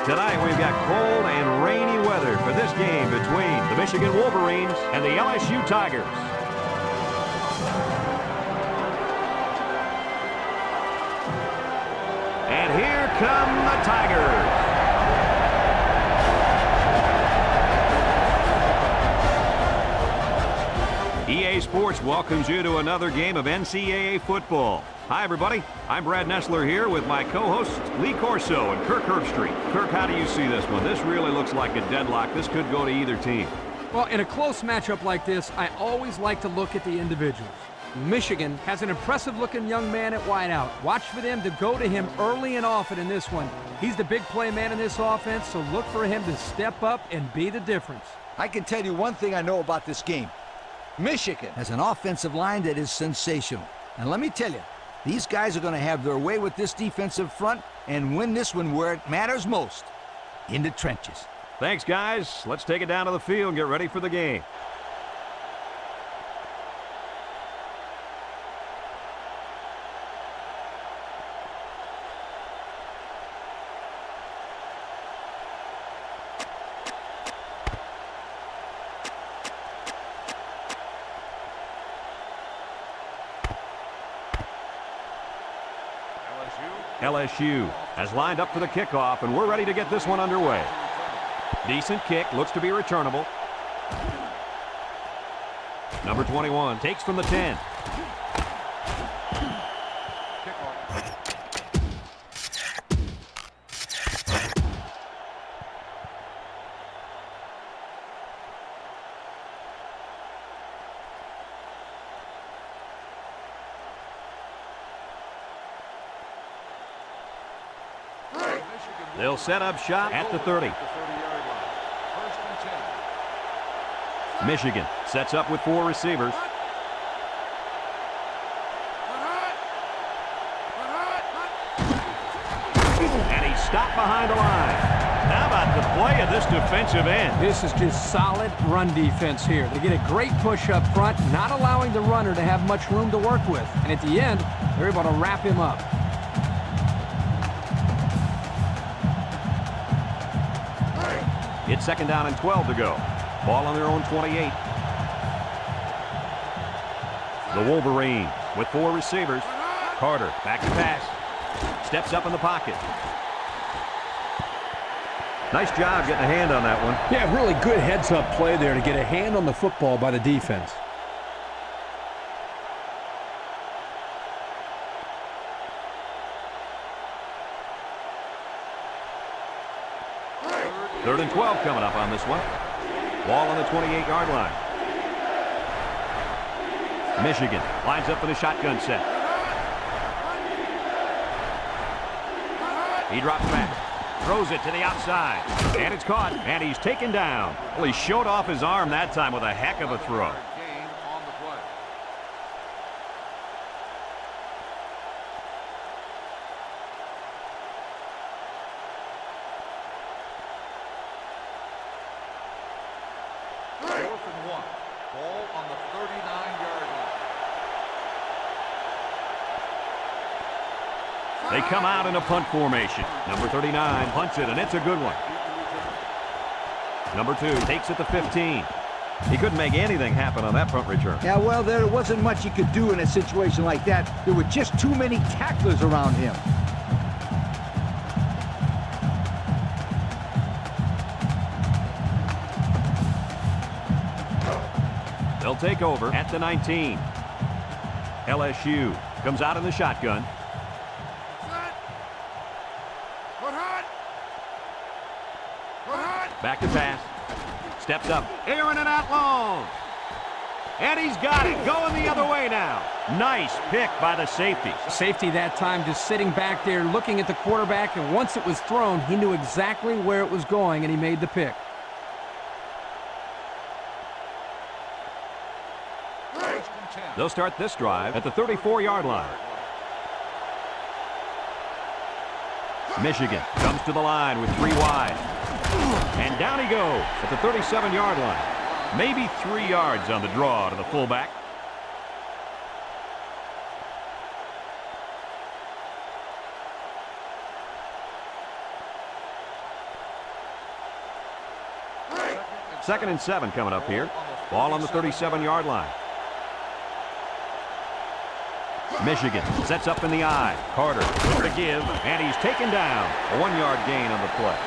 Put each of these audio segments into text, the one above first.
Tonight we've got cold and rainy weather for this game between the Michigan Wolverines and the LSU Tigers. And here come the Tigers. EA Sports welcomes you to another game of NCAA football. Hi, everybody. I'm Brad Nessler here with my co-hosts Lee Corso and Kirk Herbstreit. Kirk, how do you see this one? This really looks like a deadlock. This could go to either team. Well, in a close matchup like this, I always like to look at the individuals. Michigan has an impressive-looking young man at wideout. Watch for them to go to him early and often in this one. He's the big play man in this offense, so look for him to step up and be the difference. I can tell you one thing I know about this game. Michigan has an offensive line that is sensational. And let me tell you, these guys are going to have their way with this defensive front and win this one where it matters most, in the trenches. Thanks, guys. Let's take it down to the field and get ready for the game. LSU has lined up for the kickoff, and we're ready to get this one underway. Decent kick, looks to be returnable. Number 21 takes from the 10. They'll set up shop at the 30. Michigan sets up with 4 receivers. And he's stopped behind the line. How about the play of this defensive end? This is just solid run defense here. They get a great push up front, not allowing the runner to have much room to work with. And at the end, they're able to wrap him up. It's 2nd down and 12 to go. Ball on their own 28. The Wolverines with 4 receivers. Carter back to pass. Steps up in the pocket. Nice job getting a hand on that one. Yeah, really good heads-up play there to get a hand on the football by the defense. Third and 12 coming up on this one. Ball on the 28-yard line. Michigan lines up for the shotgun set. He drops back. Throws it to the outside. And it's caught. And he's taken down. Well, he showed off his arm that time with a heck of a throw. They come out in a punt formation. Number 39 punts it, and it's a good one. Number 2 takes it to 15. He couldn't make anything happen on that punt return. Yeah, well, there wasn't much he could do in a situation like that. There were just too many tacklers around him. They'll take over at the 19. LSU comes out in the shotgun. Back to pass. Steps up. Aaron and out long. And he's got it. Going the other way now. Nice pick by the safety. Safety that time just sitting back there looking at the quarterback, and once it was thrown, he knew exactly where it was going, and he made the pick. They'll start this drive at the 34-yard line. Michigan comes to the line with 3 wide. And down he goes at the 37-yard line. Maybe 3 yards on the draw to the fullback. 2nd and 7 coming up here. Ball on the 37-yard line. Michigan sets up in the I. Carter with the give, and he's taken down. A 1-yard gain on the play.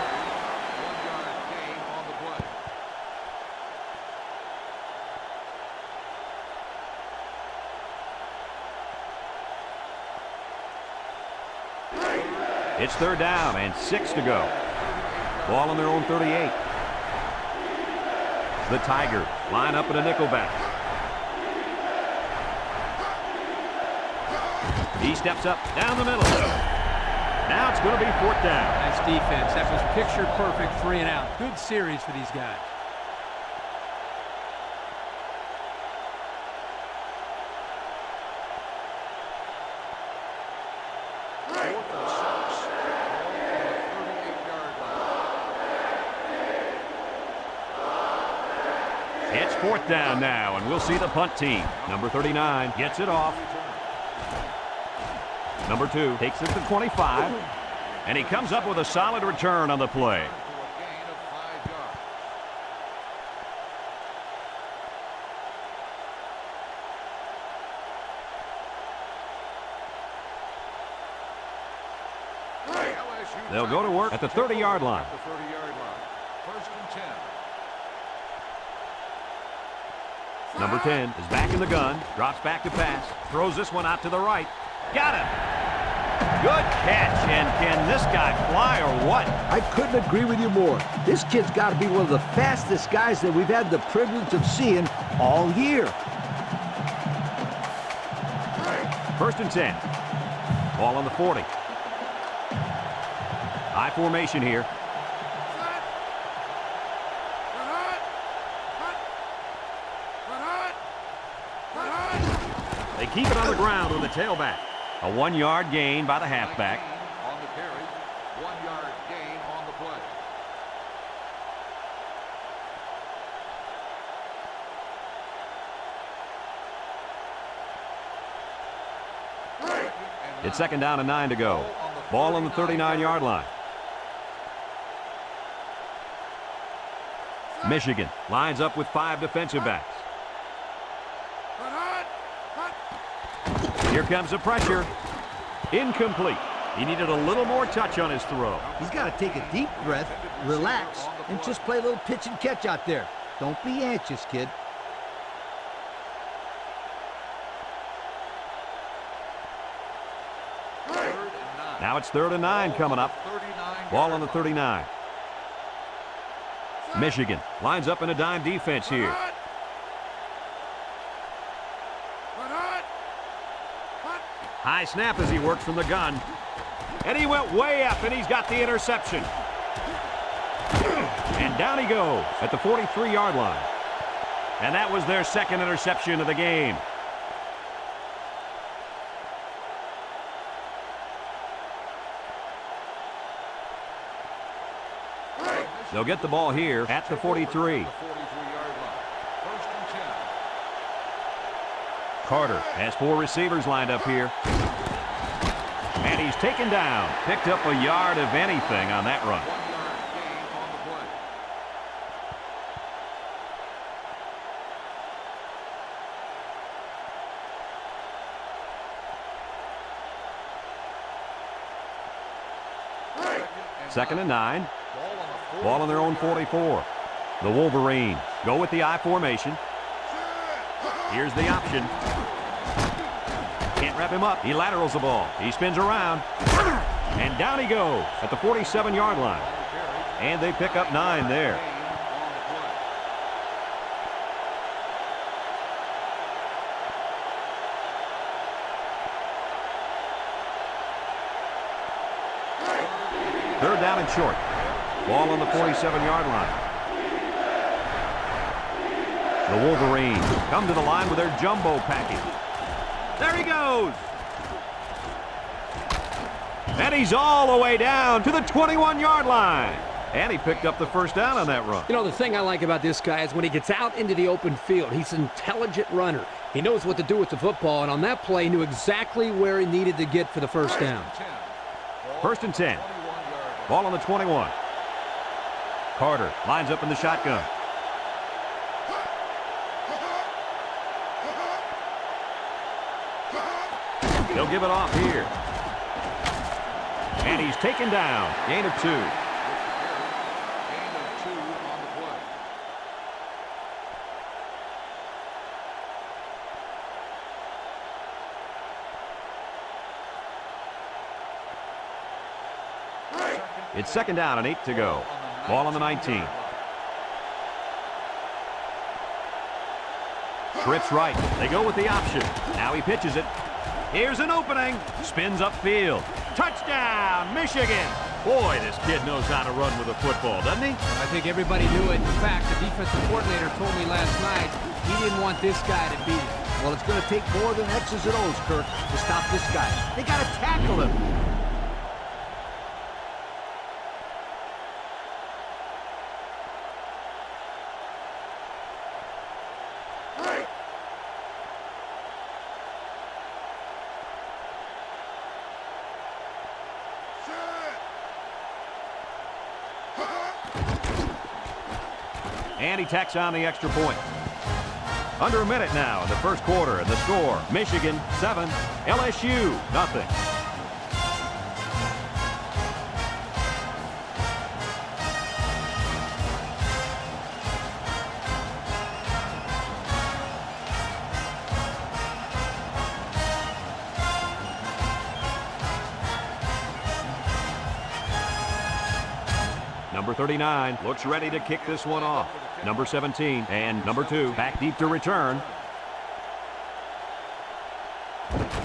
It's 3rd down and 6 to go. Ball on their own 38. The Tigers line up in a nickelback. He steps up down the middle. Now it's going to be 4th down. Nice defense. That was picture perfect 3 and out. Good series for these guys. It's 4th down now, and we'll see the punt team. Number 39 gets it off. Number 2 takes it to 25, and he comes up with a solid return on the play. They'll go to work at the 30-yard line. Number 10 is back in the gun, drops back to pass, throws this one out to the right. Got him. Good catch, and can this guy fly or what? I couldn't agree with you more. This kid's got to be one of the fastest guys that we've had the privilege of seeing all year. 1st and 10. Ball on the 40. High formation here. They keep it on the ground with the tailback. A 1-yard gain by the halfback. On the carry, 1-yard gain on the play. It's 2nd down and 9 to go. Ball on the 39-yard line. Michigan lines up with 5 defensive backs. Here comes the pressure. Incomplete. He needed a little more touch on his throw. He's got to take a deep breath, relax, and just play a little pitch and catch out there. Don't be anxious, kid. Now it's 3rd and 9 coming up. Ball on the 39. Michigan lines up in a dime defense here. High snap as he works from the gun. And he went way up, and he's got the interception. And down he goes at the 43-yard line. And that was their 2nd interception of the game. They'll get the ball here at the 43. Carter has 4 receivers lined up here. And he's taken down. Picked up a yard of anything on that run. Second and 9. Ball on their own 44. The Wolverines go with the I formation. Here's the option. Can't wrap him up. He laterals the ball. He spins around. And down he goes at the 47-yard line. And they pick up 9 there. Third down and short. Ball on the 47-yard line. The Wolverines come to the line with their jumbo package. There he goes. And he's all the way down to the 21-yard line. And he picked up the 1st down on that run. You know, the thing I like about this guy is when he gets out into the open field, he's an intelligent runner. He knows what to do with the football, and on that play, he knew exactly where he needed to get for the 1st down. 1st and 10. Ball on the 21. Carter lines up in the shotgun. They'll give it off here. And he's taken down. Gain of 2. Gain of 2 on the play. It's 2nd down and 8 to go. Ball on the 19. Trips right. They go with the option. Now he pitches it. Here's an opening. Spins upfield. Touchdown, Michigan. Boy, this kid knows how to run with a football, doesn't he? I think everybody knew it. In fact, the defensive coordinator told me last night he didn't want this guy to beat him. Well, it's going to take more than X's and O's, Kirk, to stop this guy. They got to tackle him. And he tacks on the extra point. Under a minute now in the first quarter, and the score, Michigan 7, LSU nothing. Number 39 looks ready to kick this one off. Number 17 and number 2 back deep to return.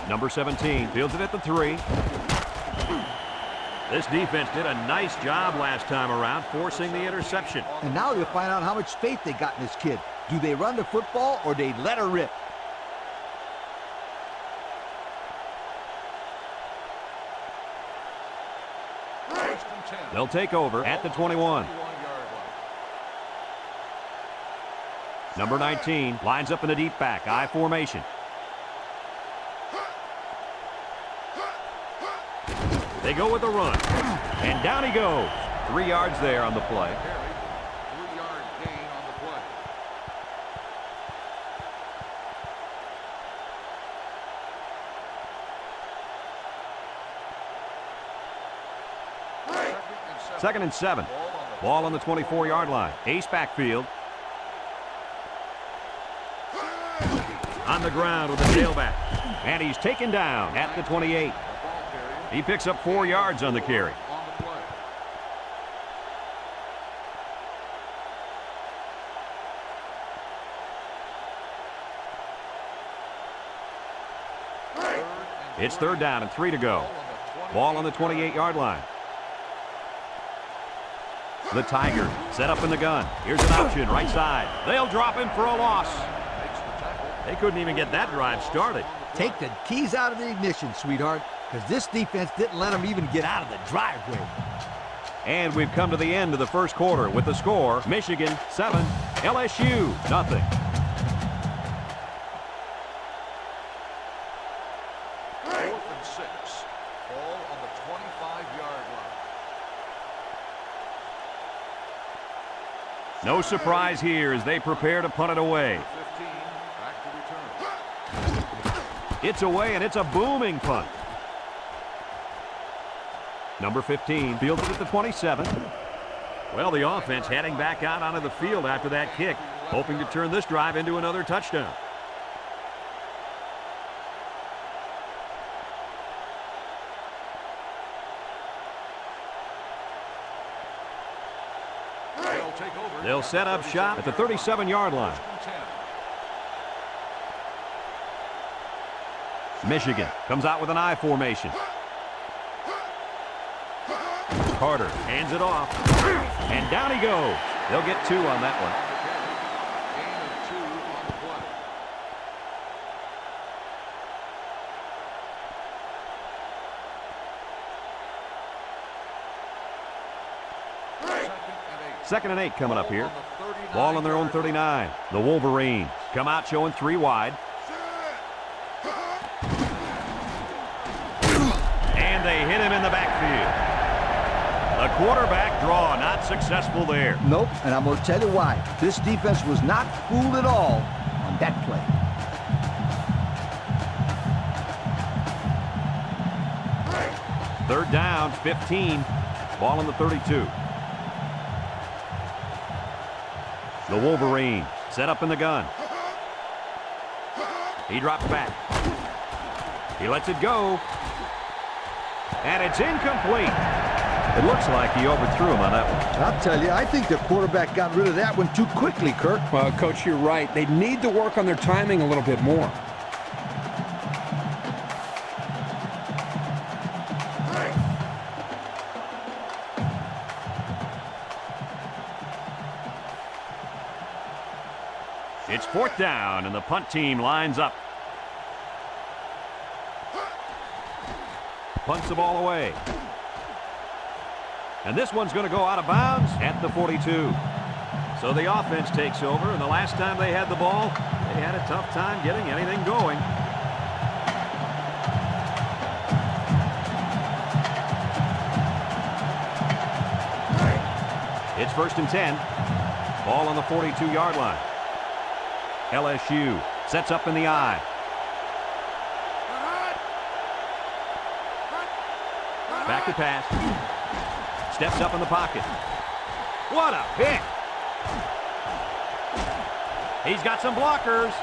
Number 17 fields it at the 3. This defense did a nice job last time around forcing the interception. And now you'll find out how much faith they got in this kid. Do they run the football or they let her rip? They'll take over at the 21. Number 19 lines up in a deep back, I formation. They go with the run. And down he goes. 3 yards there on the play. 3-yard gain on the play. Second and 7. Ball on the 24-yard line. Ace backfield. On the ground with the tailback. And he's taken down at the 28. He picks up 4 yards on the carry. It's 3rd down and 3 to go. Ball on the 28-yard line. The Tigers set up in the gun. Here's an option right side. They'll drop him for a loss. They couldn't even get that drive started. Take the keys out of the ignition, sweetheart, because this defense didn't let them even get out of the driveway. And we've come to the end of the first quarter with the score, Michigan 7, LSU nothing. Fourth and 6. Ball on the 25-yard line. No surprise here as they prepare to punt it away. 15, back to return. It's away, and it's a booming punt. Number 15 fields it at the 27. Well, the offense heading back out onto the field after that kick, hoping to turn this drive into another touchdown. They'll set up shop at the 37-yard line. Michigan comes out with an I formation. Carter hands it off. And down he goes. They'll get 2 on that one. Gain of 2 on the play. Second and 8 coming up here. Ball on their own 39. The Wolverines come out showing 3 wide. And they hit him in the backfield. The quarterback draw not successful there. Nope, and I'm going to tell you why. This defense was not fooled at all on that play. Third down, 15. Ball on the 32. The Wolverines set up in the gun. He drops back. He lets it go. And it's incomplete. It looks like he overthrew him on that one. I'll tell you, I think the quarterback got rid of that one too quickly, Kirk. Well, Coach, you're right. They need to work on their timing a little bit more. It's fourth down, and the punt team lines up. Punts the ball away. And this one's going to go out of bounds at the 42. So the offense takes over, and the last time they had the ball, they had a tough time getting anything going. It's first and 10. Ball on the 42-yard line. LSU sets up in the I. Back to pass. Steps up in the pocket. What a pick! He's got some blockers.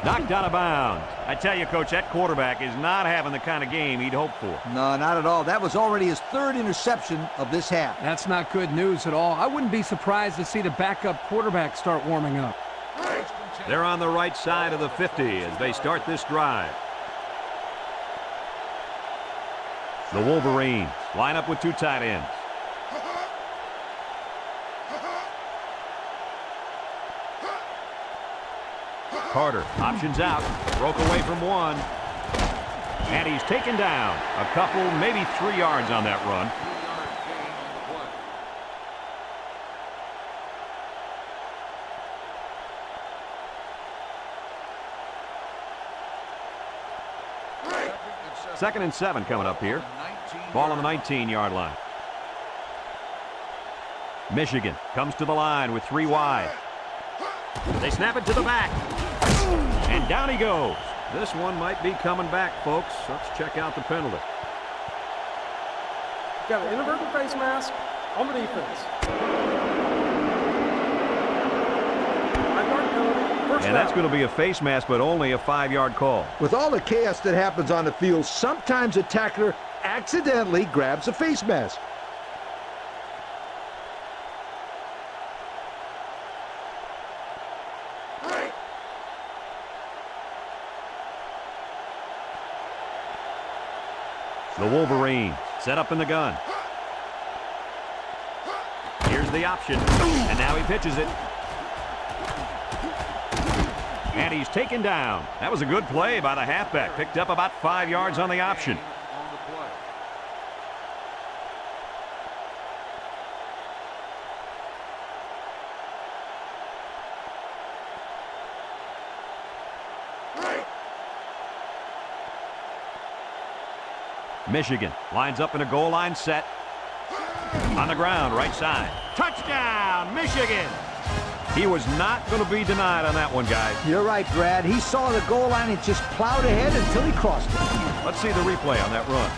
Knocked out of bounds. I tell you, Coach, that quarterback is not having the kind of game he'd hoped for. No, not at all. That was already his third interception of this half. That's not good news at all. I wouldn't be surprised to see the backup quarterback start warming up. They're on the right side of the 50 as they start this drive. The Wolverines line up with two tight ends. Carter options out, broke away from one, and he's taken down. A couple, maybe 3 yards on that run. Second and 7 coming up here. Ball on the 19-yard line. Michigan comes to the line with 3 wide. They snap it to the back. And down he goes. This one might be coming back, folks. Let's check out the penalty. Got an inadvertent face mask on the defense. And that's going to be a face mask, but only a 5-yard call. With all the chaos that happens on the field, sometimes a tackler accidentally grabs a face mask. The Wolverines set up in the gun. Here's the option, and now he pitches it. And he's taken down. That was a good play by the halfback. Picked up about 5 yards on the option. Michigan lines up in a goal line set. On the ground, right side. Touchdown, Michigan! He was not going to be denied on that one, guys. You're right, Brad. He saw the goal line and just plowed ahead until he crossed it. Let's see the replay on that run.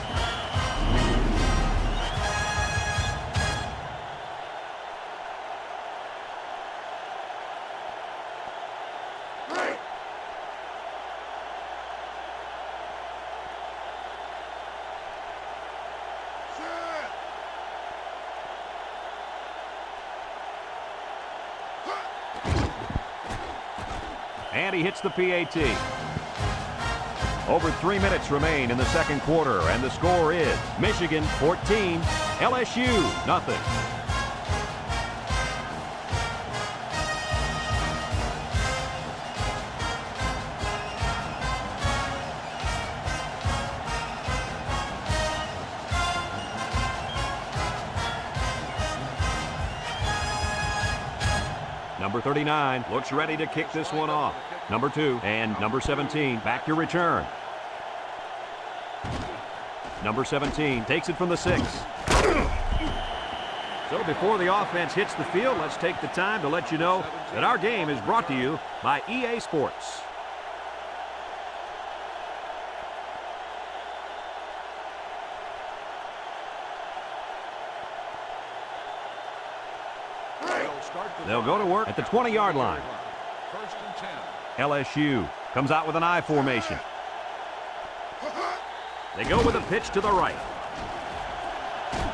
And he hits the PAT. Over 3 minutes remain in the second quarter, and the score is Michigan 14, LSU nothing. Number 39 looks ready to kick this one off. Number 2 and number 17 back to return. Number 17 takes it from the 6. So before the offense hits the field, let's take the time to let you know that our game is brought to you by EA Sports. They'll go to work at the 20-yard line. First and 10. LSU comes out with an I formation. They go with a pitch to the right.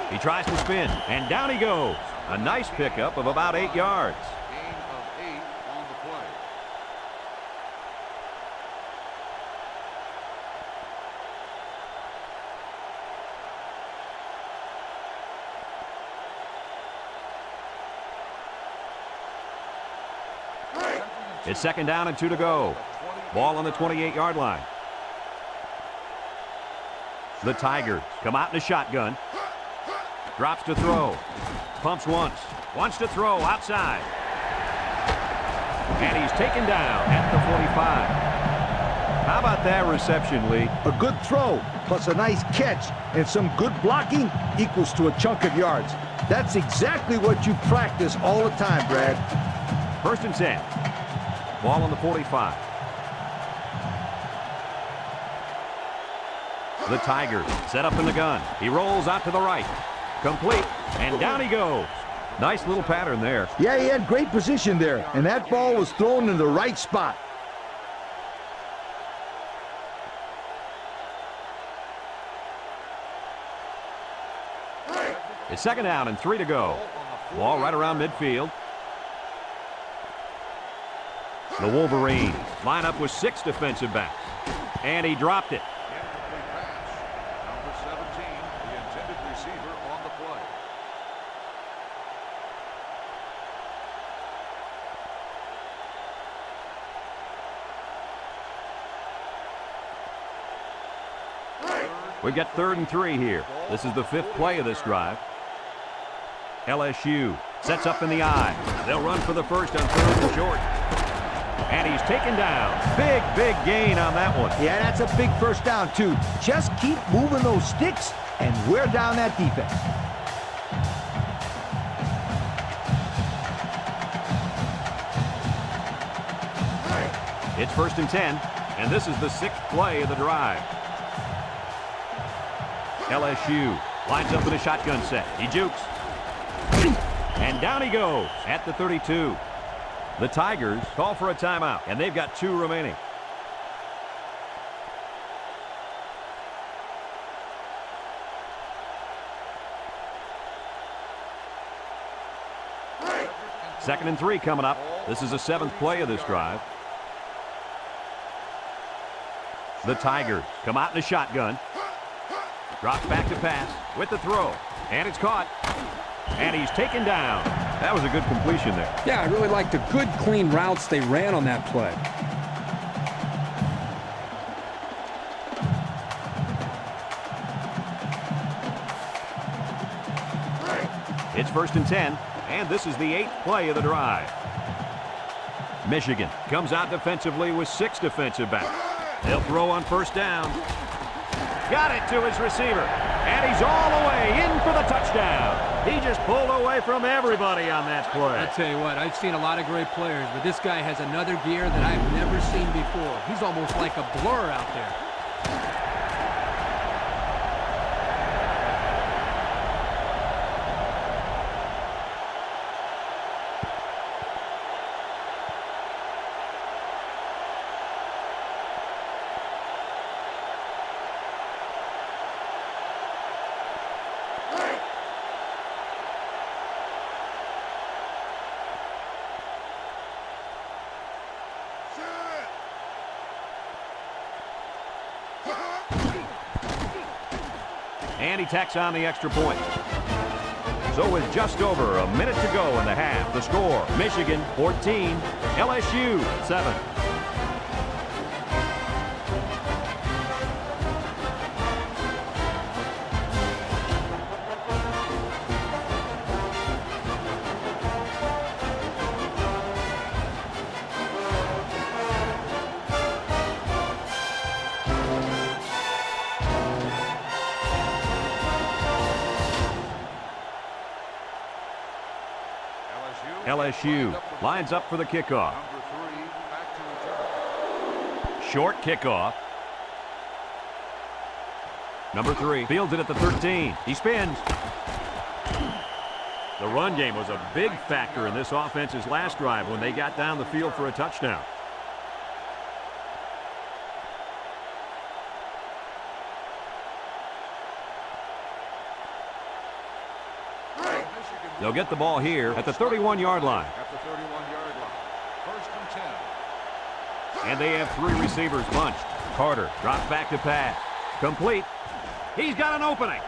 He tries to spin, and down he goes. A nice pickup of about 8 yards. Gain of 8 on the play. It's second down and 2 to go. Ball on the 28-yard line. The Tigers come out in a shotgun. Drops to throw. Pumps once. Wants to throw outside. And he's taken down at the 45. How about that reception, Lee? A good throw, plus a nice catch, and some good blocking equals to a chunk of yards. That's exactly what you practice all the time, Brad. First and 10. Ball on the 45. The Tigers set up in the gun. He rolls out to the right. Complete. And down he goes. Nice little pattern there. Yeah, he had great position there, and that ball was thrown in the right spot. It's second down and 3 to go. Ball right around midfield. The Wolverines line up with 6 defensive backs. And he dropped it. Incomplete pass. Number 17, the intended receiver on the play. We've got 3rd and 3 here. This is the 5th play of this drive. LSU sets up in the I. They'll run for the first on 3rd and short. And he's taken down. Big gain on that one. Yeah, that's a big first down, too. Just keep moving those sticks and wear down that defense. It's 1st and 10, and this is the 6th play of the drive. LSU lines up in a shotgun set. He jukes. And down he goes at the 32. The Tigers call for a timeout, and they've got 2 remaining. Second and 3 coming up. This is the 7th play of this drive. The Tigers come out in a shotgun. Drops back to pass with the throw. And it's caught. And he's taken down. That was a good completion there. Yeah, I really liked the good, clean routes they ran on that play. It's 1st and 10, and this is the 8th play of the drive. Michigan comes out defensively with 6 defensive backs. They'll throw on 1st down. Got it to his receiver, and he's all the way in for the touchdown. He just pulled away from everybody on that play. I tell you what, I've seen a lot of great players, but this guy has another gear that I've never seen before. He's almost like a blur out there. And he tacks on the extra point. So with just over a minute to go in the half, the score, Michigan 14, LSU 7. LSU lines up for the kickoff. Short kickoff. Number 3 fields it at the 13. He spins. The run game was a big factor in this offense's last drive when they got down the field for a touchdown. They'll get the ball here at the 31-yard line. At the 31-yard line. First and 10. And they have 3 receivers bunched. Carter drops back to pass. Complete. He's got an opening.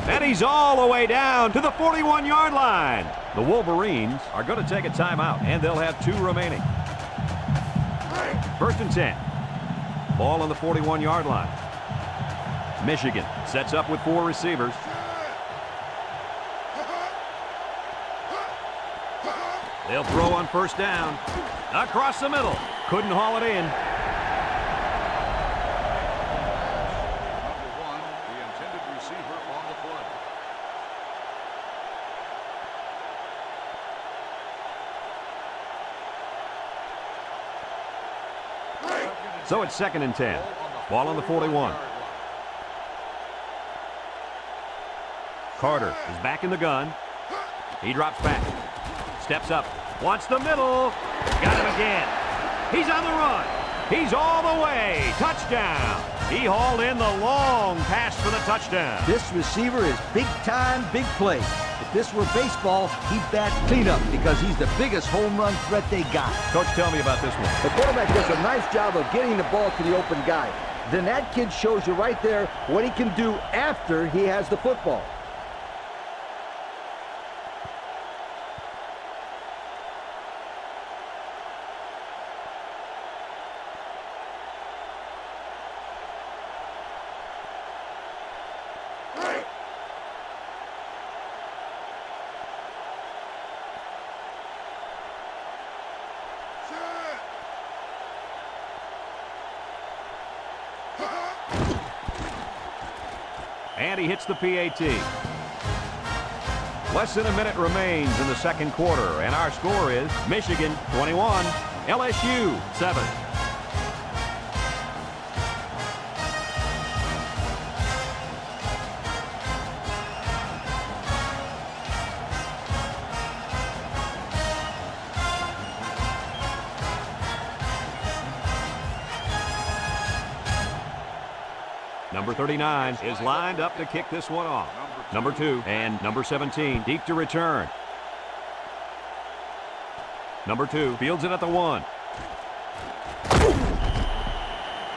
And he's all the way down to the 41-yard line. The Wolverines are going to take a timeout, and they'll have 2 remaining. First and 10. Ball on the 41-yard line. Michigan sets up with 4 receivers. They'll throw on first down. Across the middle. Couldn't haul it in. Number 1, the intended receiver on the play. So it's second and 10. Ball on the 41. Carter is back in the gun. He drops back. Steps up. Wants the middle. Got him again. He's on the run. He's all the way. Touchdown. He hauled in the long pass for the touchdown. This receiver is big time, big play. If this were baseball, he'd bat cleanup because he's the biggest home run threat they got. Coach, tell me about this one. The quarterback does a nice job of getting the ball to the open guy. Then that kid shows you right there what he can do after he has the football. And he hits the PAT. Less than a minute remains in the second quarter, and our score is Michigan 21, LSU 7. Number 39 is lined up to kick this one off. Number 2 and number 17 deep to return. Number 2 fields it at the 1.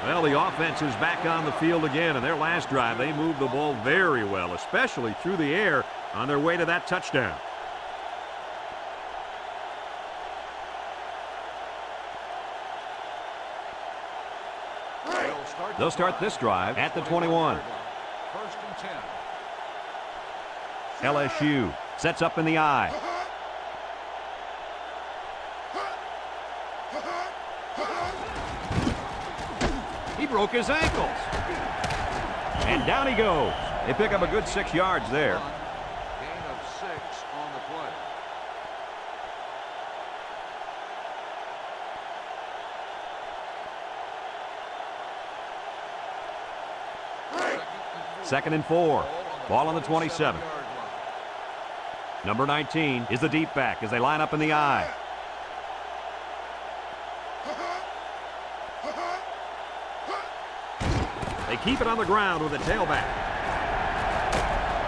Well, the offense is back on the field again. In their last drive, they moved the ball very well, especially through the air on their way to that touchdown. They'll start this drive at the 21. First and 10. LSU sets up in the I. He broke his ankles. And down he goes. They pick up a good 6 yards there. Gain of 6 on the play. Second and 4. Ball on the 27. Number 19 is the deep back as they line up in the I. They keep it on the ground with a tailback.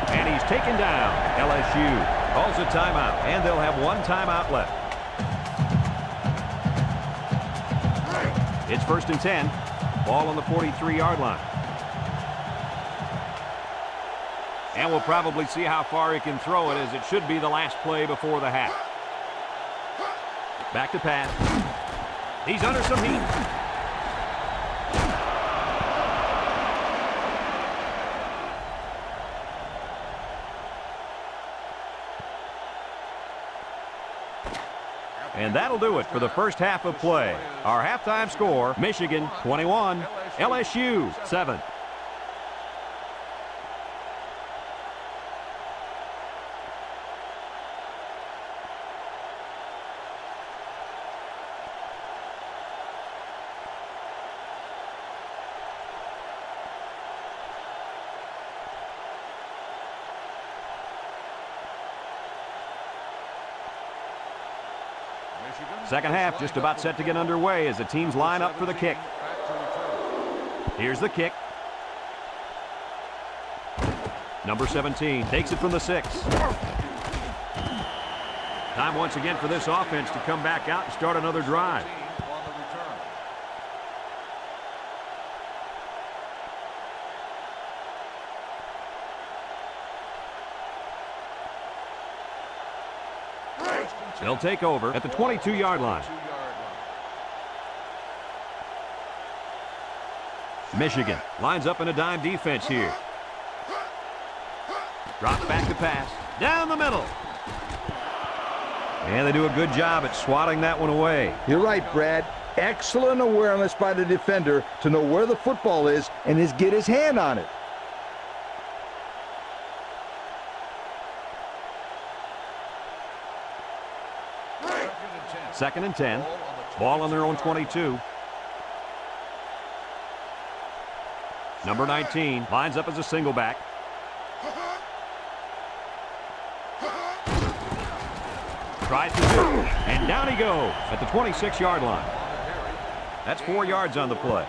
And he's taken down. LSU calls a timeout, and they'll have 1 timeout left. It's first and 10. Ball on the 43-yard line. And we'll probably see how far he can throw it, as it should be the last play before the half. Back to pass. He's under some heat. And that'll do it for the first half of play. Our halftime score, Michigan 21, LSU 7. Second half just about set to get underway as the teams line up for the kick. Here's the kick. Number 17 takes it from the 6. Time once again for this offense to come back out and start another drive. They'll take over at the 22-yard line. Michigan lines up in a dime defense here. Drops back to pass. Down the middle. And they do a good job at swatting that one away. You're right, Brad. Excellent awareness by the defender to know where the football is and get his hand on it. Second and 10. Ball on their own 22. Number 19 lines up as a single back. Tries to do, and down he goes at the 26-yard line. That's 4 yards on the play.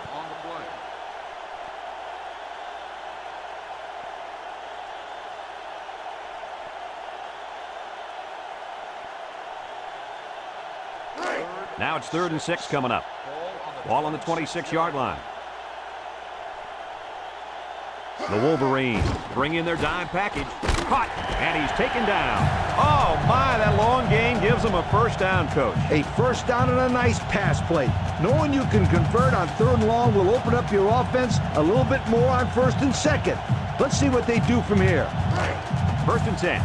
Now it's 3rd and 6 coming up. Ball on the 26-yard line. The Wolverines bring in their dime package. Caught, and he's taken down. Oh, my, that long gain gives them a first down, Coach. A first down and a nice pass play. Knowing you can convert on 3rd and long will open up your offense a little bit more on 1st and 2nd. Let's see what they do from here. 1st and 10.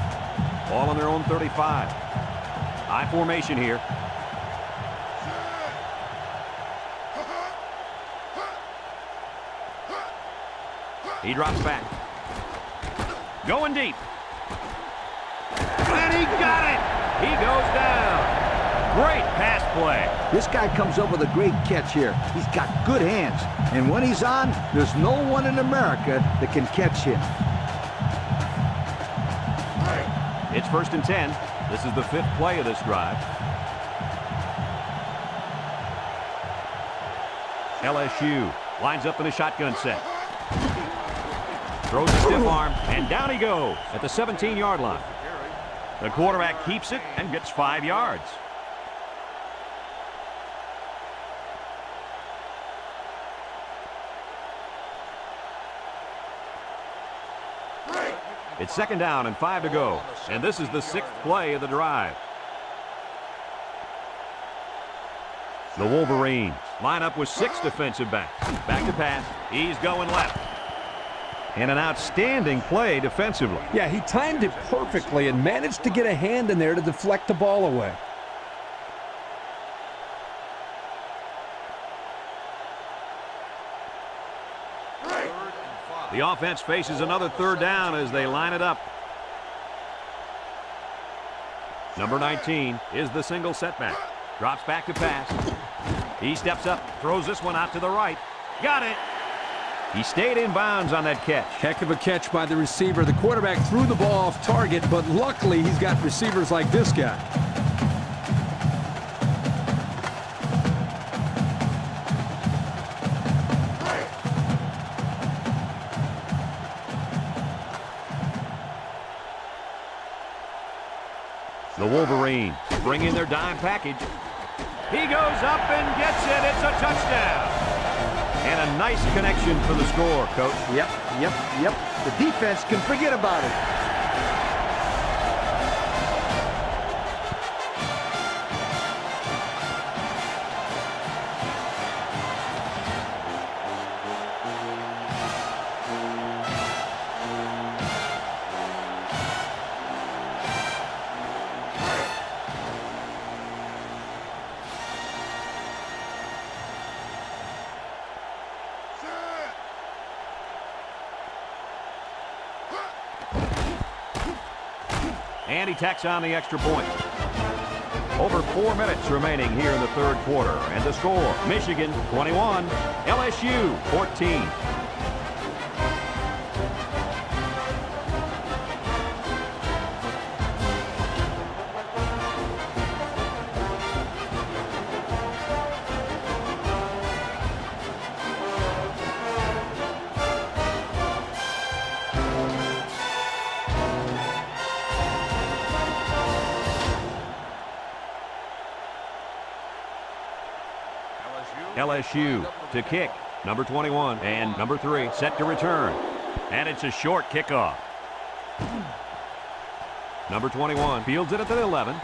Ball on their own 35. High formation here. He drops back. Going deep. And he got it! He goes down. Great pass play. This guy comes up with a great catch here. He's got good hands. And when he's on, there's no one in America that can catch him. It's 1st and 10. This is the 5th play of this drive. LSU lines up in a shotgun set. Throws a stiff arm, and down he goes at the 17-yard line. The quarterback keeps it and gets 5 yards. It's 2nd down and 5 to go, and this is the 6th play of the drive. The Wolverines line up with 6 defensive backs. Back to pass. He's going left. And an outstanding play defensively. Yeah, he timed it perfectly and managed to get a hand in there to deflect the ball away. The offense faces another 3rd down as they line it up. Number 19 is the single setback. Drops back to pass. He steps up, throws this one out to the right. Got it. He stayed in bounds on that catch. Heck of a catch by the receiver. The quarterback threw the ball off target, but luckily he's got receivers like this guy. The Wolverines bring in their dime package. He goes up and gets it. It's a touchdown. And a nice connection for the score, Coach. Yep. The defense can forget about it. And he tacks on the extra point. Over 4 minutes remaining here in the 3rd quarter. And the score, Michigan 21, LSU 14. LSU to kick. Number 21 and number 3 set to return. And it's a short kickoff. Number 21 fields it at the 11.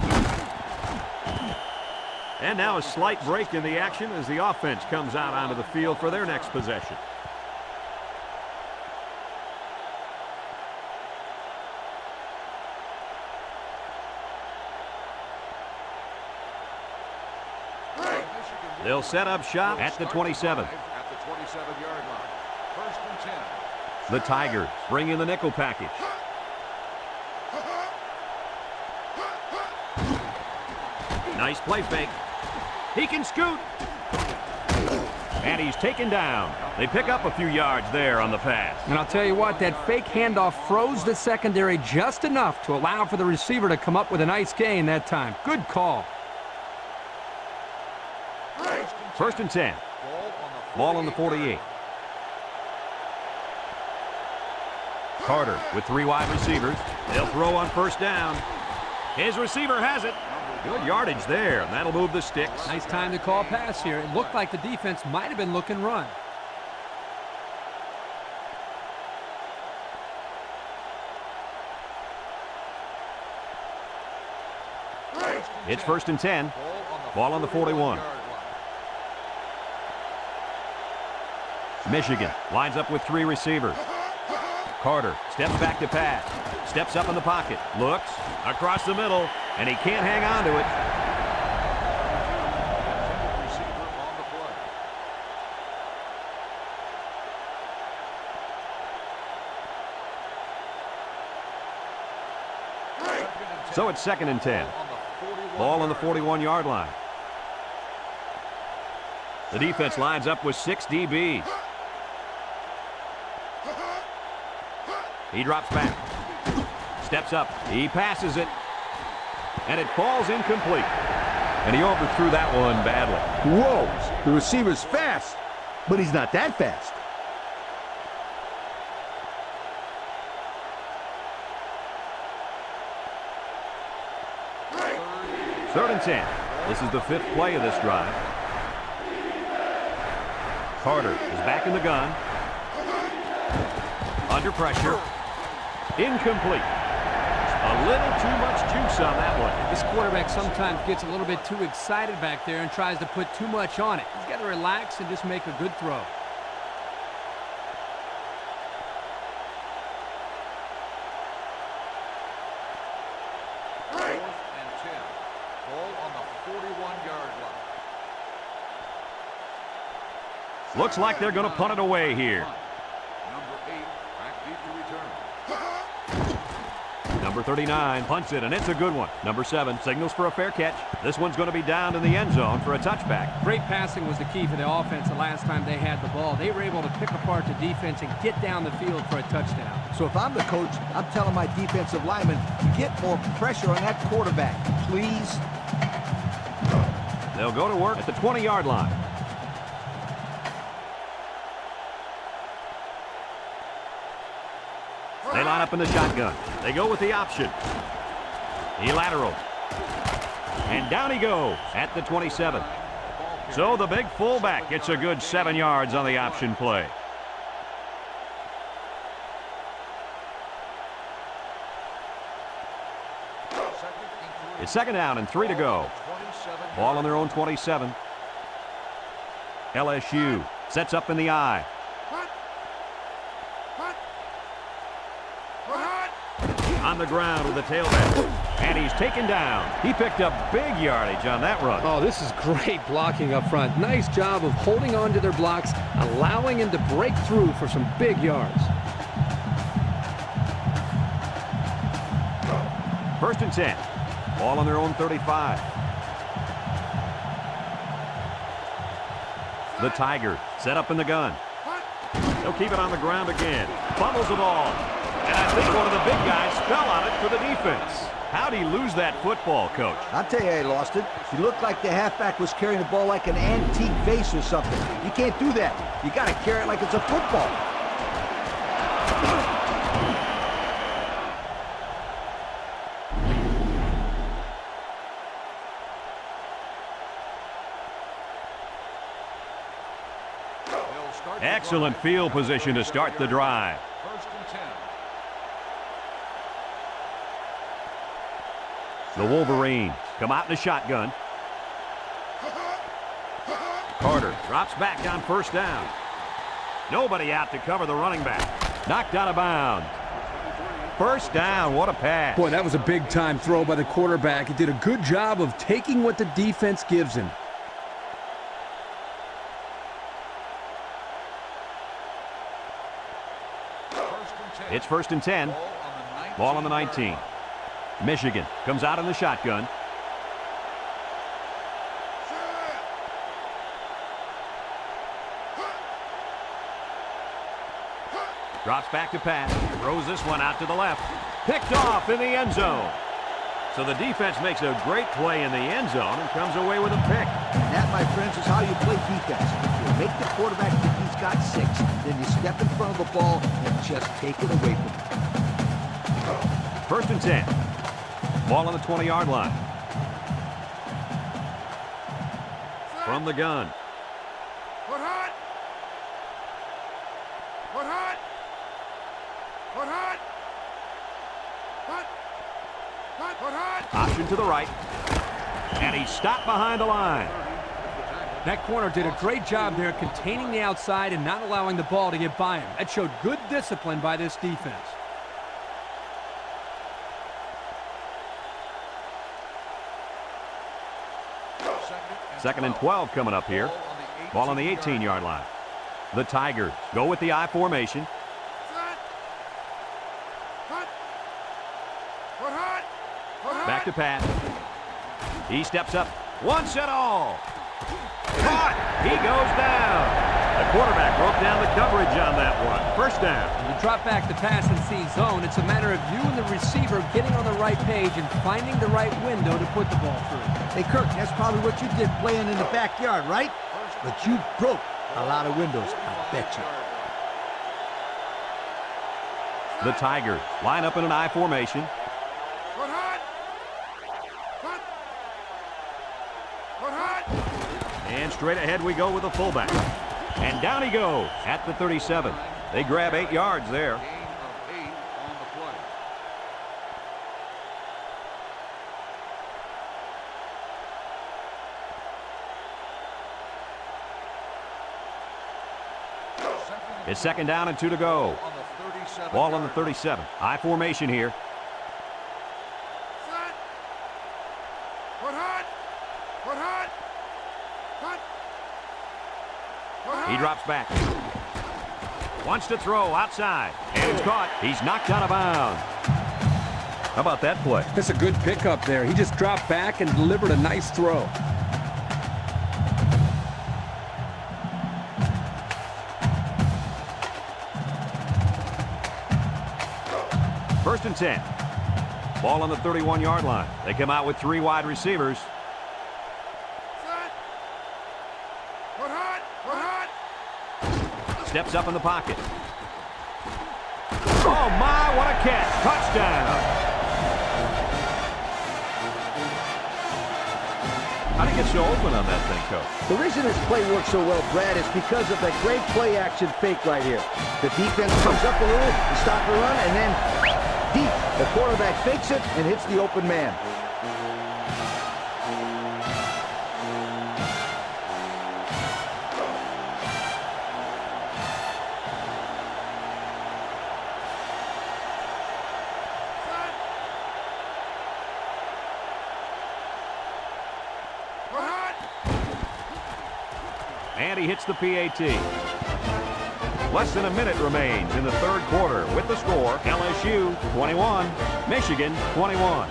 And now a slight break in the action as the offense comes out onto the field for their next possession. They'll set up shop at the 27. At the 27-yard line. First and 10. The Tigers bring in the nickel package. Nice play fake. He can scoot. And he's taken down. They pick up a few yards there on the pass. And I'll tell you what, that fake handoff froze the secondary just enough to allow for the receiver to come up with a nice gain that time. Good call. First and 10. Ball on the 48. Carter with 3 wide receivers. They'll throw on first down. His receiver has it. Good yardage there. That'll move the sticks. Nice time to call pass here. It looked like the defense might have been looking run. It's first and 10. Ball on the 41. Michigan lines up with 3 receivers. Carter steps back to pass. Steps up in the pocket. Looks across the middle, and he can't hang on to it. Receiver on the play. So it's second and 10. Ball on the 41-yard line. The defense lines up with 6 DBs. He drops back. Steps up. He passes it. And it falls incomplete. And he overthrew that one badly. Whoa, the receiver's fast, but he's not that fast. Third and 10. This is the 5th play of this drive. Carter is back in the gun. Under pressure. Incomplete. A little too much juice on that one. This quarterback sometimes gets a little bit too excited back there and tries to put too much on it. He's got to relax and just make a good throw. Fourth and 10. Ball on the 41-yard line. Looks like they're going to punt it away here. Number 8 back deep to return. Number 39 punts it, and it's a good one. Number 7 signals for a fair catch. This one's going to be down in the end zone for a touchback. Great passing was the key for the offense the last time they had the ball. They were able to pick apart the defense and get down the field for a touchdown. So if I'm the coach, I'm telling my defensive linemen, get more pressure on that quarterback, please. They'll go to work at the 20-yard line. They line up in the shotgun. They go with the option. He lateral. And down he goes at the 27. So the big fullback gets a good 7 yards on the option play. It's second down and 3 to go. Ball on their own 27. LSU sets up in the eye. On the ground with the tailback. And he's taken down. He picked up big yardage on that run. Oh, this is great blocking up front. Nice job of holding on to their blocks, allowing him to break through for some big yards. First and 10. Ball on their own 35. The Tigers set up in the gun. They'll keep it on the ground again. Fumbles the ball. And I think one of the big guys fell on it for the defense. How'd he lose that football, Coach? I'll tell you how he lost it. He looked like the halfback was carrying the ball like an antique vase or something. You can't do that. You got to carry it like it's a football. Excellent field position to start the drive. First and 10. The Wolverines come out in the shotgun. Carter drops back on first down. Nobody out to cover the running back. Knocked out of bounds. First down, what a pass. Boy, that was a big-time throw by the quarterback. He did a good job of taking what the defense gives him. It's first and 10. Ball on the 19. Michigan comes out in the shotgun. Drops back to pass. Throws this one out to the left. Picked off in the end zone. So the defense makes a great play in the end zone and comes away with a pick. And that, my friends, is how you play defense. You make the quarterback think he's got 6, then you step in front of the ball and just take it away from him. First and 10. Ball on the 20-yard line. From the gun. Put hot! Put hot! Put hot! Put! Put hot! Option to the right. And he stopped behind the line. That corner did a great job there containing the outside and not allowing the ball to get by him. That showed good discipline by this defense. Second and 12 coming up here. Ball on the 18-yard line. The Tigers go with the I formation. Back to pass. He steps up. Once and all. Caught. He goes down. The quarterback broke down the coverage on that one. First down. When you drop back to pass and see zone, it's a matter of you and the receiver getting on the right page and finding the right window to put the ball through. Hey, Kirk, that's probably what you did playing in the backyard, right? But you broke a lot of windows, I bet you. The Tigers line up in an I formation. And straight ahead we go with the fullback. And down he goes at the 37. They grab 8 yards there. Gain of 8 on the play. It's second down and 2 to go. Ball on the 37. I formation here. He drops back. Wants to throw outside. And it's caught. He's knocked out of bounds. How about that play? That's a good pickup there. He just dropped back and delivered a nice throw. First and 10. Ball on the 31-yard line. They come out with 3 wide receivers. Steps up in the pocket. Oh, my, what a catch. Touchdown. How did he get so open on that thing, Coach? The reason this play works so well, Brad, is because of that great play-action fake right here. The defense comes up a little to stop the run, and then deep. The quarterback fakes it and hits the open man. And he hits the PAT. Less than a minute remains in the third quarter with the score, LSU 21, Michigan 21.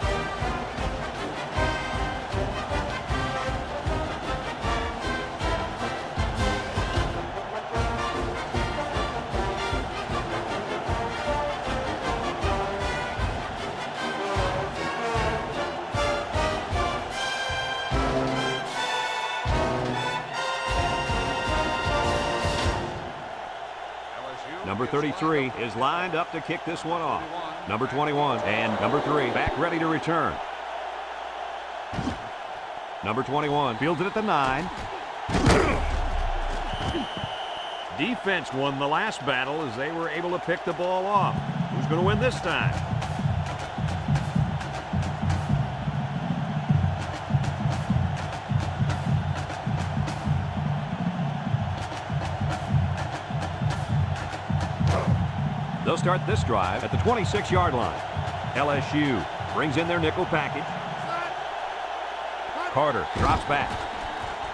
Number 33 is lined up to kick this one off. Number 21 and number 3 back ready to return. Number 21 fields it at the 9. defense won the last battle as they were able to pick the ball off. Who's going to win this time? They'll start this drive at the 26-yard line. LSU brings in their nickel package. Carter drops back.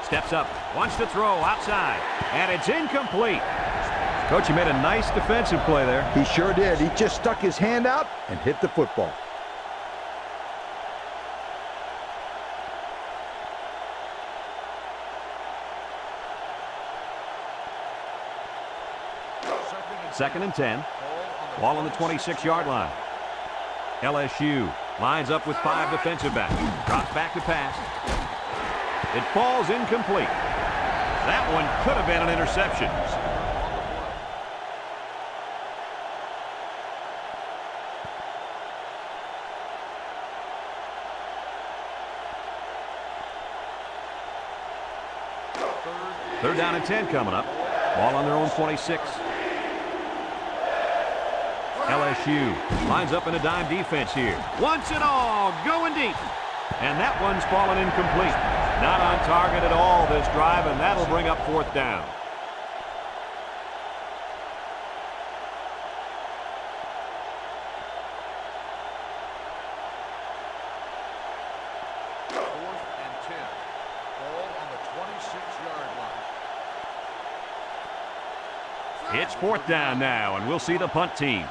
Steps up. Wants to throw outside. And it's incomplete. Coach, he made a nice defensive play there. He sure did. He just stuck his hand out and hit the football. Second and 10. Ball on the 26-yard line. LSU lines up with 5 defensive backs. Drops back to pass. It falls incomplete. That one could have been an interception. Third down and 10 coming up. Ball on their own 26. LSU lines up in a dime defense here. Wants it all, going deep. And that one's fallen incomplete. Not on target at all this drive, and that'll bring up 4th down. It's 4th down now, and we'll see the punt team.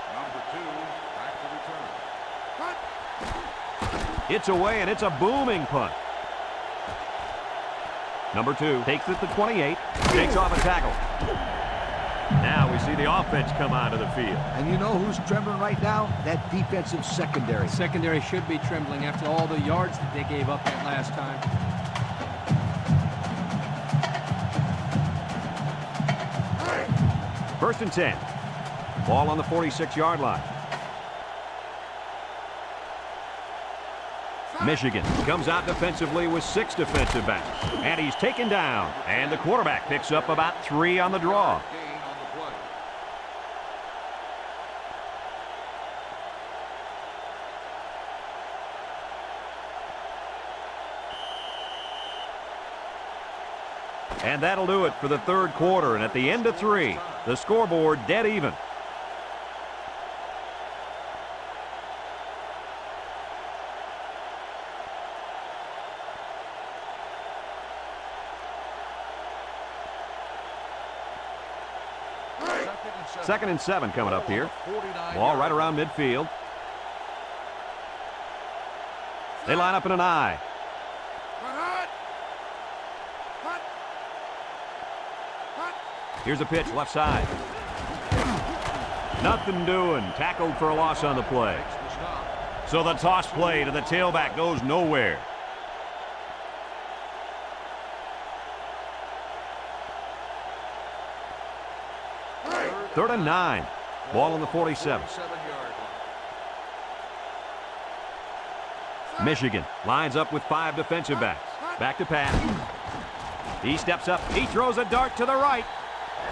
It's away, and it's a booming punt. Number 2 takes it to 28, takes off a tackle. Now we see the offense come onto the field. And you know who's trembling right now? That defensive secondary. Secondary should be trembling after all the yards that they gave up that last time. First and 10. Ball on the 46-yard line. Michigan comes out defensively with 6 defensive backs. And he's taken down. And the quarterback picks up about 3 on the draw. And that'll do it for the 3rd quarter. And at the end of 3, the scoreboard dead even. Second and 7 coming up here. Ball right around midfield. They line up in an I. Here's a pitch left side. Nothing doing. Tackled for a loss on the play. So the toss play to the tailback goes nowhere. Third and 9. Ball on the 47. Michigan lines up with 5 defensive backs. Back to pass. He steps up. He throws a dart to the right.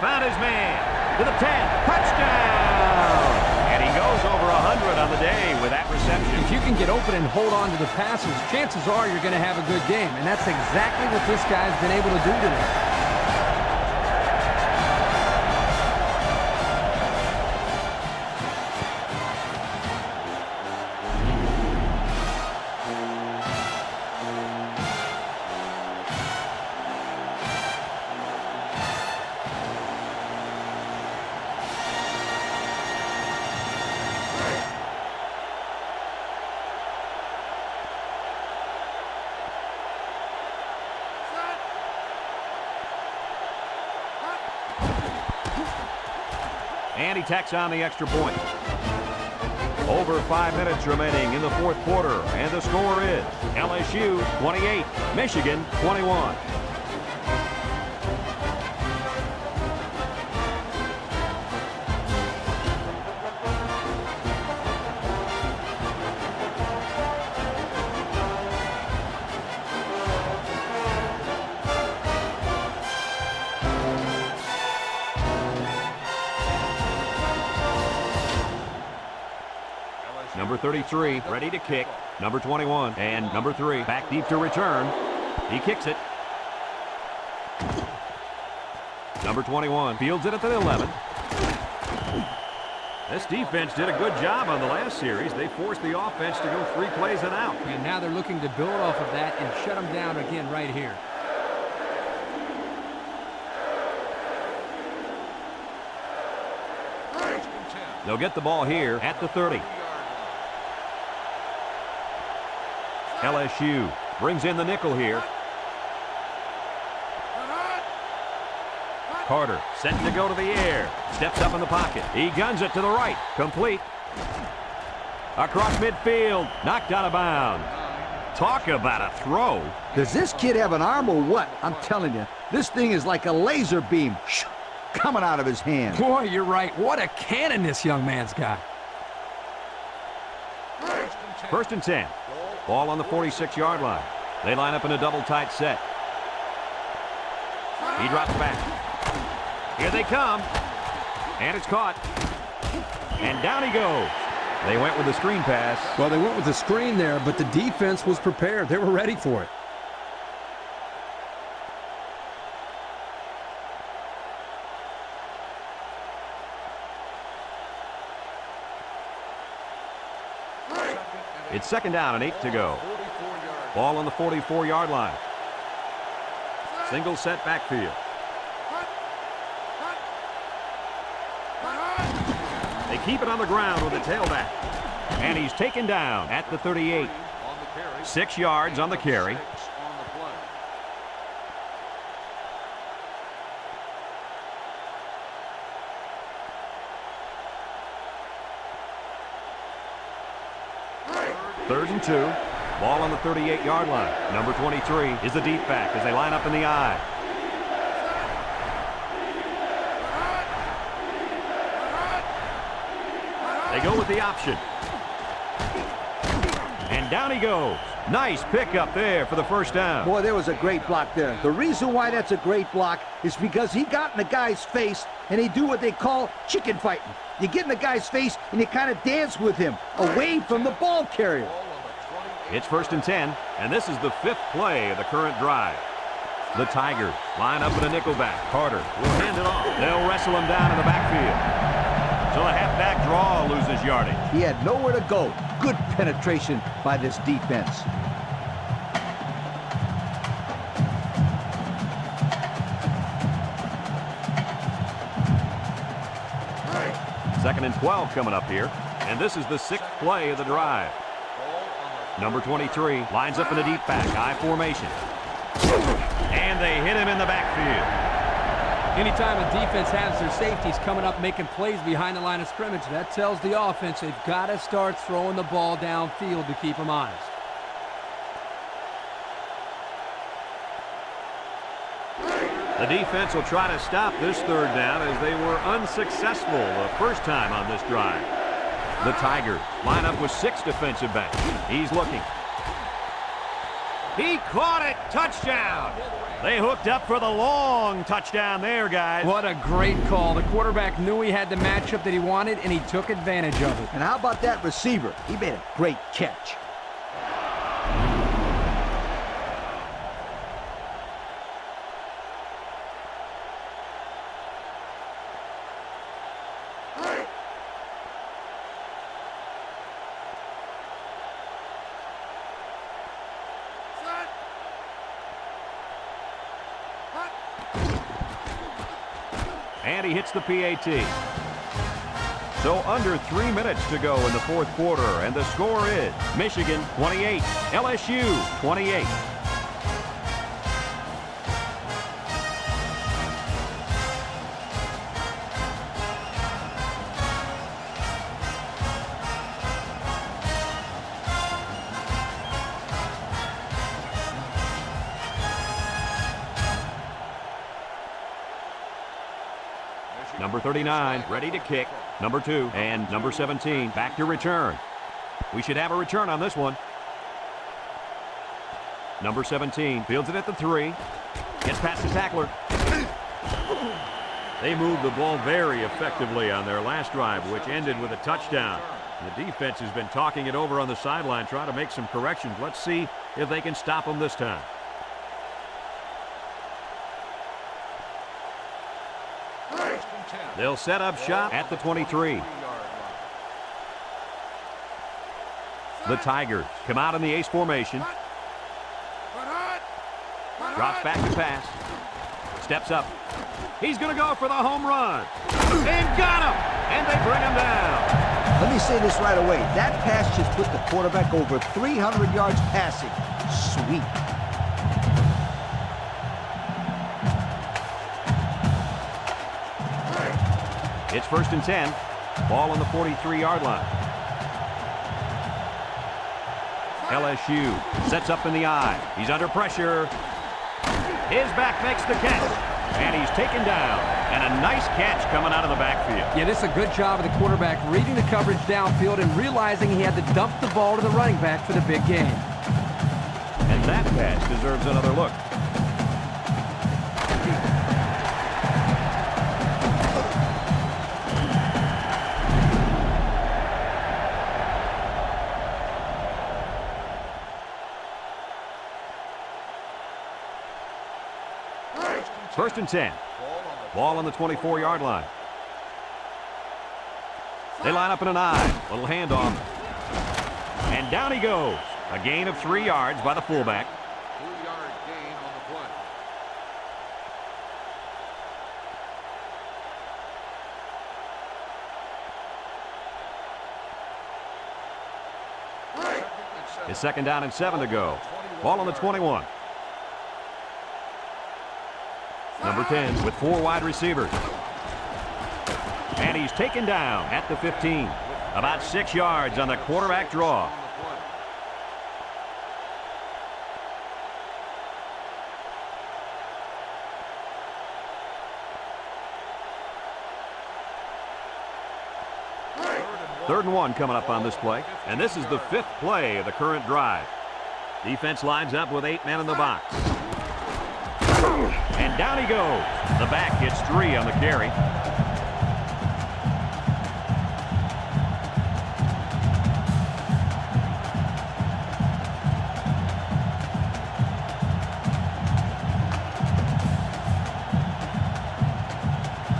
Found his man. To the 10. Touchdown! And he goes over 100 on the day with that reception. If you can get open and hold on to the passes, chances are you're going to have a good game. And that's exactly what this guy's been able to do today. And he tacks on the extra point. Over 5 minutes remaining in the 4th quarter, and the score is LSU 28, Michigan 21. Number 33, ready to kick. Number 21 and number 3 back deep to return. He kicks it. Number 21 fields it at the 11. This defense did a good job on the last series. They forced the offense to go 3 plays and out. And now they're looking to build off of that and shut them down again right here. They'll get the ball here at the 30. LSU brings in the nickel here. Carter set to go to the air. Steps up in the pocket. He guns it to the right. Complete. Across midfield. Knocked out of bounds. Talk about a throw. Does this kid have an arm or what? I'm telling you, this thing is like a laser beam coming out of his hand. Boy, you're right. What a cannon this young man's got. 1st and 10. Ball on the 46-yard line. They line up in a double tight set. He drops back. Here they come. And it's caught. And down he goes. They went with the screen pass. Well, they went with the screen there, but the defense was prepared. They were ready for it. It's 2nd down and 8 to go. Ball on the 44-yard line. Single set backfield. They keep it on the ground with the tailback. And he's taken down at the 38. 6 yards on the carry. Third and 2. Ball on the 38-yard line. Number 23 is the deep back as they line up in the I. They go with the option. And down he goes. Nice pickup there for the 1st down. Boy, there was a great block there. The reason why that's a great block is because he got in the guy's face and he do what they call chicken fighting. You get in the guy's face and you kind of dance with him away from the ball carrier. It's 1st and 10, and this is the 5th play of the current drive. The Tigers line up in a nickelback. Carter will hand it off. They'll wrestle him down in the backfield. So the halfback draw loses yardage. He had nowhere to go. Good penetration by this defense. Second and 12 coming up here, and this is the 6th play of the drive. Number 23 lines up in a deep back, I formation. And they hit him in the backfield. Anytime a defense has their safeties coming up making plays behind the line of scrimmage, that tells the offense they've got to start throwing the ball downfield to keep them honest. The defense will try to stop this 3rd down as they were unsuccessful the first time on this drive. The Tigers line up with 6 defensive backs. He's looking. He caught it. Touchdown. They hooked up for the long touchdown there, guys. What a great call. The quarterback knew he had the matchup that he wanted, and he took advantage of it. And how about that receiver? He made a great catch. And he hits the PAT. So under 3 minutes to go in the 4th quarter, and the score is Michigan 28, LSU 28. Number 39, ready to kick. Number 2 and number 17, back to return. We should have a return on this one. Number 17 fields it at the 3. Gets past the tackler. They moved the ball very effectively on their last drive, which ended with a touchdown. The defense has been talking it over on the sideline, trying to make some corrections. Let's see if they can stop them this time. They'll set up shop at the 23. The Tigers come out in the ace formation. Drops back to pass. Steps up. He's going to go for the home run. And got him! And they bring him down. Let me say this right away. That pass just put the quarterback over 300 yards passing. Sweet. It's 1st and 10. Ball on the 43-yard line. LSU sets up in the eye. He's under pressure. His back makes the catch. And he's taken down. And a nice catch coming out of the backfield. Yeah, this is a good job of the quarterback reading the coverage downfield and realizing he had to dump the ball to the running back for the big game. And that pass deserves another look. First and 10. Ball on the 24-yard line. They line up in an eye. Little handoff. And down he goes. A gain of 3 yards by the fullback. 2-yard gain on the play. It's 2nd down and 7 to go. Ball on the 21. Number 10 with 4 wide receivers. And he's taken down at the 15. About 6 yards on the quarterback draw. Third and 1 coming up on this play. And this is the 5th play of the current drive. Defense lines up with 8 men in the box. And down he goes. The back gets 3 on the carry.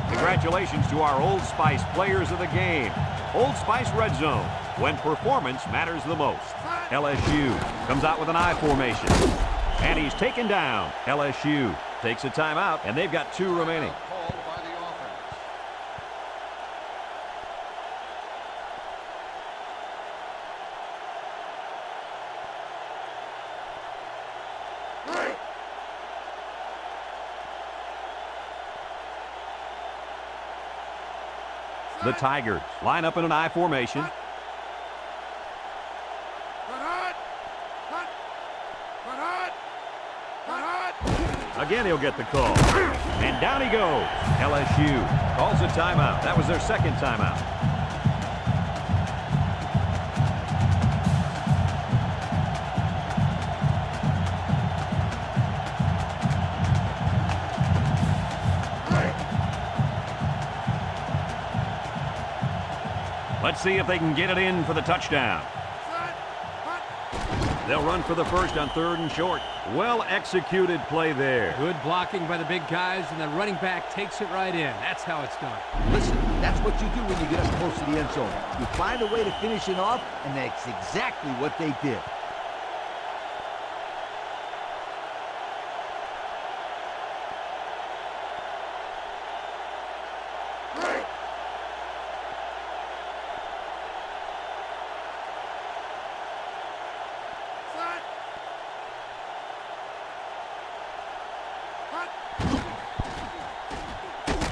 Congratulations to our Old Spice players of the game. Old Spice Red Zone, when performance matters the most. LSU comes out with an I formation. And he's taken down. LSU takes a timeout, and they've got 2 remaining. Called by the offense. The Tigers line up in an I formation. Again, he'll get the call. And down he goes. LSU calls a timeout. That was their 2nd timeout. Let's see if they can get it in for the touchdown. They'll run for the first on 3rd and short. Well-executed play there. Good blocking by the big guys, and the running back takes it right in. That's how it's done. Listen, that's what you do when you get up close to the end zone. You find a way to finish it off, and that's exactly what they did.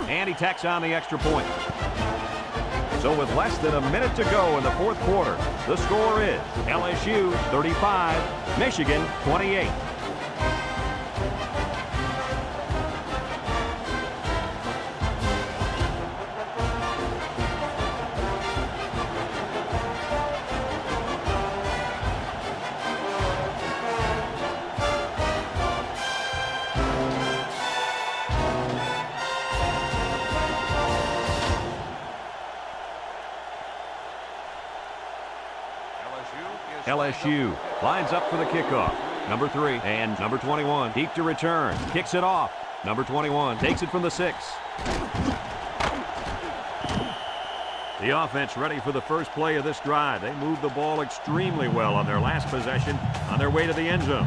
And he tacks on the extra point. So with less than a minute to go in the 4th quarter, the score is LSU 35, Michigan 28. LSU lines up for the kickoff. Number 3 and number 21 deep to return. Kicks it off. Number 21 takes it from the 6. The offense ready for the first play of this drive. They moved the ball extremely well on their last possession on their way to the end zone.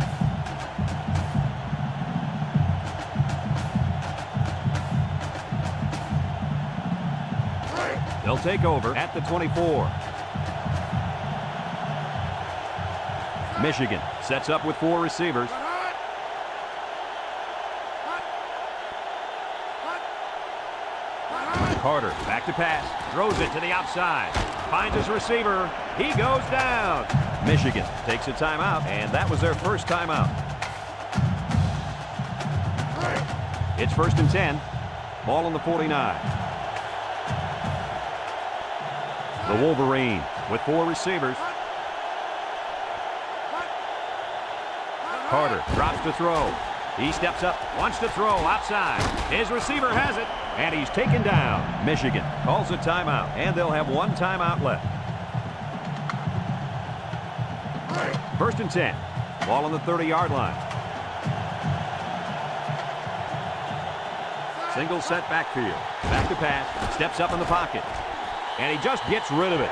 They'll take over at the 24. Michigan sets up with 4 receivers. Carter back to pass, throws it to the outside, finds his receiver, he goes down. Michigan takes a timeout, and that was their first timeout. It's 1st and 10, ball on the 49. The Wolverine with 4 receivers. Carter drops to throw. He steps up, wants to throw outside. His receiver has it, and he's taken down. Michigan calls a timeout, and they'll have 1 timeout left. 1st and 10. Ball on the 30-yard line. Single set backfield. Back to pass. Steps up in the pocket. And he just gets rid of it.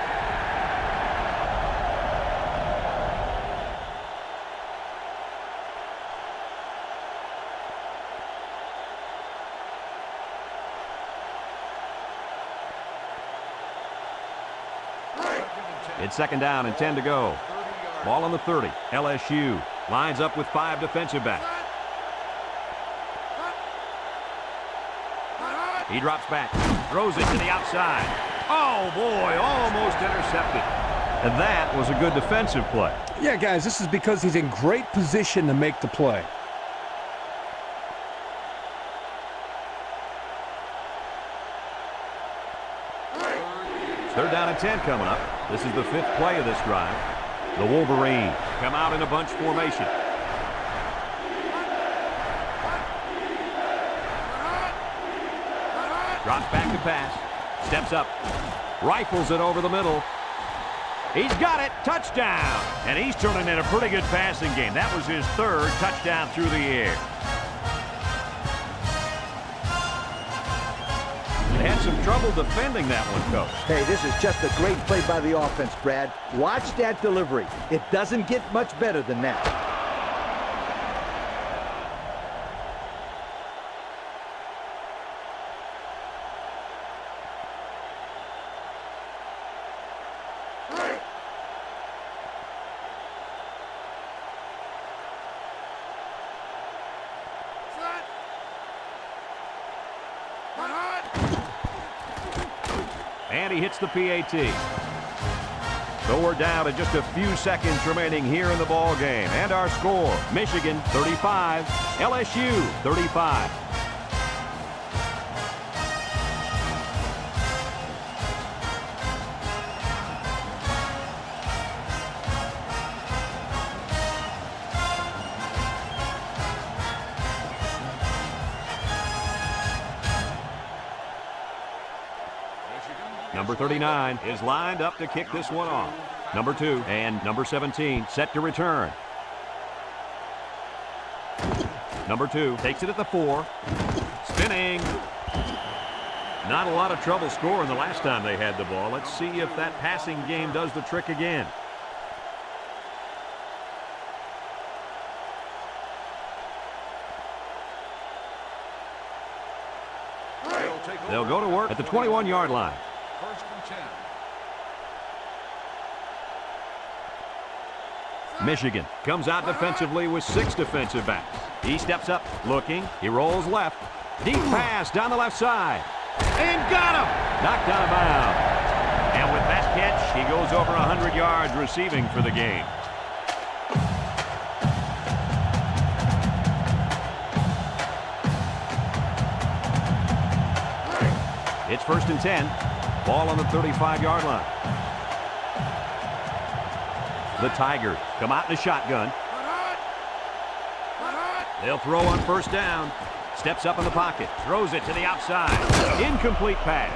It's 2nd down and 10 to go. Ball on the 30. LSU lines up with 5 defensive backs. He drops back, throws it to the outside. Oh, boy, almost intercepted. And that was a good defensive play. Yeah, guys, this is because he's in great position to make the play. Third down and 10 coming up. This is the 5th play of this drive. The Wolverines come out in a bunch formation. Drops back to pass. Steps up. Rifles it over the middle. He's got it. Touchdown. And he's turning in a pretty good passing game. That was his 3rd touchdown through the air. They had some trouble defending that one, Coach. Hey, this is just a great play by the offense, Brad. Watch that delivery. It doesn't get much better than that. And he hits the PAT. So we're down to just a few seconds remaining here in the ball game. And our score, Michigan 35, LSU 35. Number 39 is lined up to kick this one off. Number 2 and number 17 set to return. Number 2 takes it at the 4. Spinning. Not a lot of trouble scoring the last time they had the ball. Let's see if that passing game does the trick again. They'll go to work at the 21-yard line. 1st and 10. Michigan comes out defensively with 6 defensive backs. He steps up, looking. He rolls left. Deep pass down the left side. And got him! Knocked out of bounds. And with that catch, he goes over 100 yards receiving for the game. It's 1st and 10. Ball on the 35-yard line. The Tigers come out in a shotgun. They'll throw on 1st down. Steps up in the pocket. Throws it to the outside. Incomplete pass.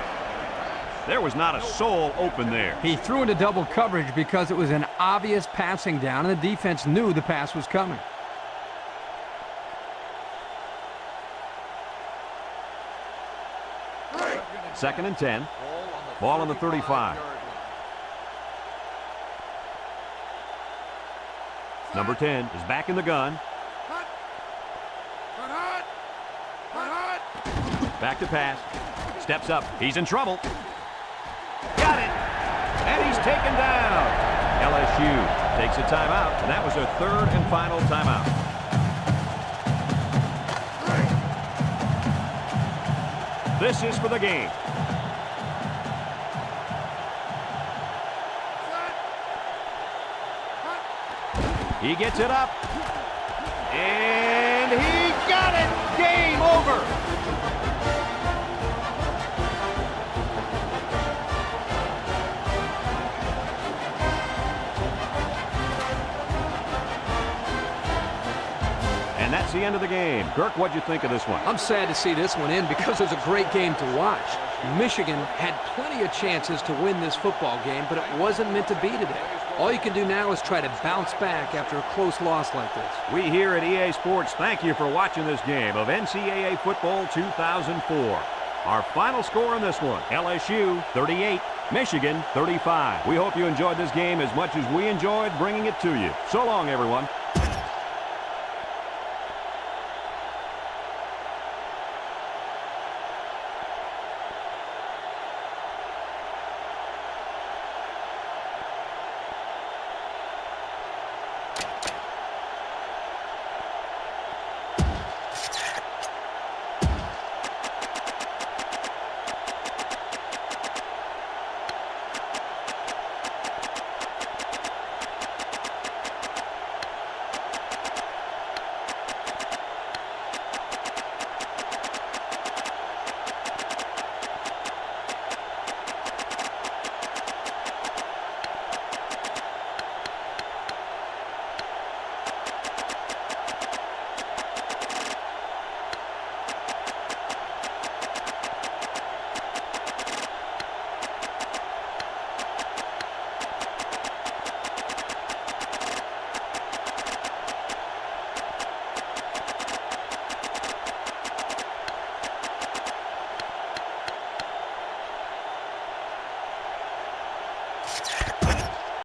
There was not a soul open there. He threw into double coverage because it was an obvious passing down, and the defense knew the pass was coming. Second and 10. Ball on the 35. Number 10 is back in the gun. Back to pass. Steps up. He's in trouble. Got it. And he's taken down. LSU takes a timeout, and that was their third and final timeout. This is for the game. He gets it up. And he got it. Game over. And that's the end of the game. Kirk, what'd you think of this one? I'm sad to see this one end because it was a great game to watch. Michigan had plenty of chances to win this football game, but it wasn't meant to be today. All you can do now is try to bounce back after a close loss like this. We here at EA Sports thank you for watching this game of NCAA Football 2004. Our final score in this one, LSU 38, Michigan 35. We hope you enjoyed this game as much as we enjoyed bringing it to you. So long, everyone.